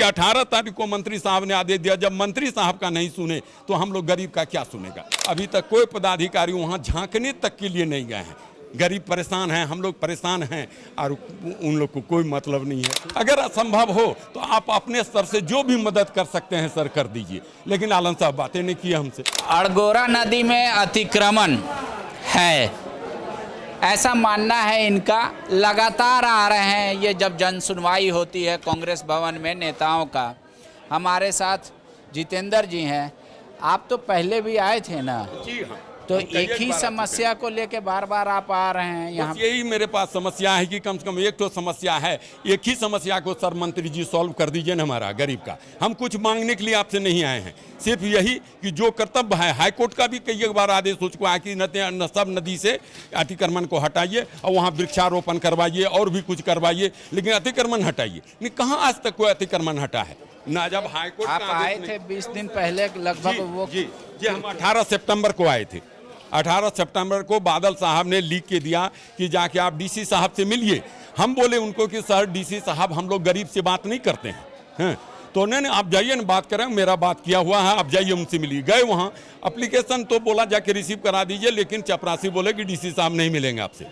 कि 18 तारीख को मंत्री साहब ने आदेश दिया। जब मंत्री साहब का नहीं सुने तो हम लोग गरीब का क्या सुनेगा। अभी तक कोई पदाधिकारी वहाँ झांकने तक के लिए नहीं गए हैं। गरीब परेशान हैं, हम लोग परेशान हैं और उन लोग को कोई मतलब नहीं है। अगर असंभव हो तो आप अपने स्तर से जो भी मदद कर सकते हैं सर कर दीजिए, लेकिन आलम साहब बातें नहीं किए हमसे। अड़गोरा नदी में अतिक्रमण है ऐसा मानना है इनका। लगातार आ रहे हैं ये, जब जन सुनवाई होती है कांग्रेस भवन में नेताओं का। हमारे साथ जितेंद्र जी हैं, आप तो पहले भी आए थे ना? जी हाँ। तो एक ही समस्या को लेके बार बार आप आ रहे हैं यहाँ? यही मेरे पास समस्या है कि कम से कम एक तो समस्या है, एक ही समस्या को सर मंत्री जी सॉल्व कर दीजिए ना हमारा गरीब का। हम कुछ मांगने के लिए आपसे नहीं आए हैं, सिर्फ यही कि जो कर्तव्य है, हाईकोर्ट का भी कई बार आदेश हो चुका है कि सब नदी से अतिक्रमण को हटाइए और वहाँ वृक्षारोपण करवाइए और भी कुछ करवाइए, लेकिन अतिक्रमण हटाइए नहीं। कहाँ आज तक कोई अतिक्रमण हटा है ना। जब हाईकोर्ट आप आए थे 20 दिन पहले लगभग, वो जी हम 18 सितंबर को आए थे। 18 सितंबर को बादल साहब ने लिख के दिया कि जाके आप डीसी साहब से मिलिए। हम बोले उनको कि सर डीसी साहब हम लोग गरीब से बात नहीं करते हैं। तो उन्होंने आप जाइए ना बात करें, मेरा बात किया हुआ है, आप जाइए उनसे मिलिए। गए वहाँ, एप्लीकेशन तो बोला जाके रिसीव करा दीजिए, लेकिन चपरासी बोले कि डीसी साहब नहीं मिलेंगे आपसे।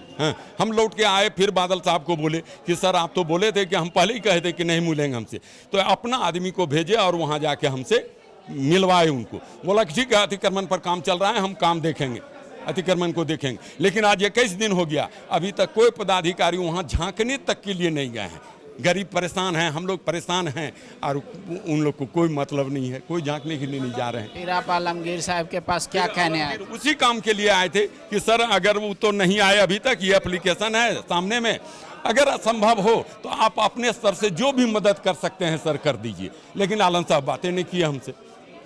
हम लौट के आए, फिर बादल साहब को बोले कि सर आप तो बोले थे कि हम पहले ही कहे थे कि नहीं मिलेंगे हमसे। तो अपना आदमी को भेजे और वहाँ जाके हमसे मिलवाए उनको। बोला कि ठीक है अतिक्रमण पर काम चल रहा है, हम काम देखेंगे, अतिक्रमण को देखेंगे। लेकिन आज 21 दिन हो गया, अभी तक कोई पदाधिकारी वहाँ झांकने तक के लिए नहीं गए हैं। गरीब परेशान हैं, हम लोग परेशान हैं और उन लोग को कोई मतलब नहीं है, कोई झांकने के लिए नहीं जा रहे हैं। फिर आप आलमगीर साहब के पास क्या कहने आए? उसी काम के लिए आए थे कि सर अगर वो तो नहीं आए अभी तक, ये एप्लीकेशन है सामने में, अगर असंभव हो तो आप अपने स्तर से जो भी मदद कर सकते हैं सर कर दीजिए, लेकिन आलम साहब बातें नहीं किए हमसे,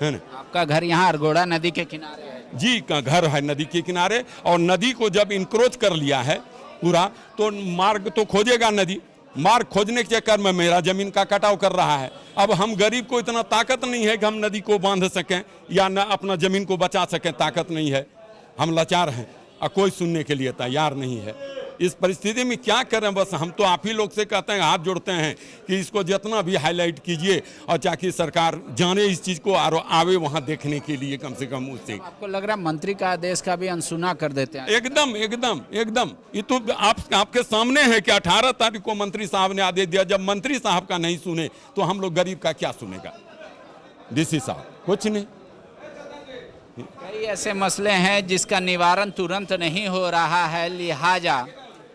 है ना। आपका घर यहाँ अड़गोड़ा नदी के किनारे है? जी का घर है नदी के किनारे, और नदी को जब इंक्रोच कर लिया है पूरा तो मार्ग तो खोजेगा नदी। मार्ग खोजने के चक्कर में मेरा जमीन का कटाव कर रहा है। अब हम गरीब को इतना ताकत नहीं है कि हम नदी को बांध सकें या न अपना जमीन को बचा सकें, ताकत नहीं है। हम लाचार हैं और कोई सुनने के लिए तैयार नहीं है। इस परिस्थिति में क्या करें, बस हम तो आप ही लोग से कहते हैं, हाथ जोड़ते हैं कि इसको जितना भी हाईलाइट कीजिए और ताकि सरकार जाने इस चीज़ को और आवे वहाँ देखने के लिए कम से कम उससे। आपको लग रहा है मंत्री का आदेश का भी अनसुना कर देते हैं? एकदम एकदम एकदम। ये तो आपके सामने है कि 18 तारीख को मंत्री साहब ने आदेश दिया। जब मंत्री साहब का नहीं सुने तो हम लोग गरीब का क्या सुनेगा। डीसी साहब कुछ नहीं। कई ऐसे मसले हैं जिसका निवारण तुरंत नहीं हो रहा है, लिहाजा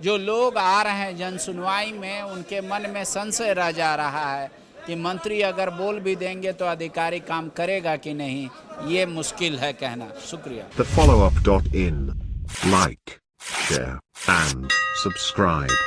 जो लोग आ रहे हैं जन सुनवाई में उनके मन में संशय रह जा रहा है कि मंत्री अगर बोल भी देंगे तो अधिकारी काम करेगा कि नहीं, ये मुश्किल है कहना। शुक्रिया। The followup.in, like, share and subscribe.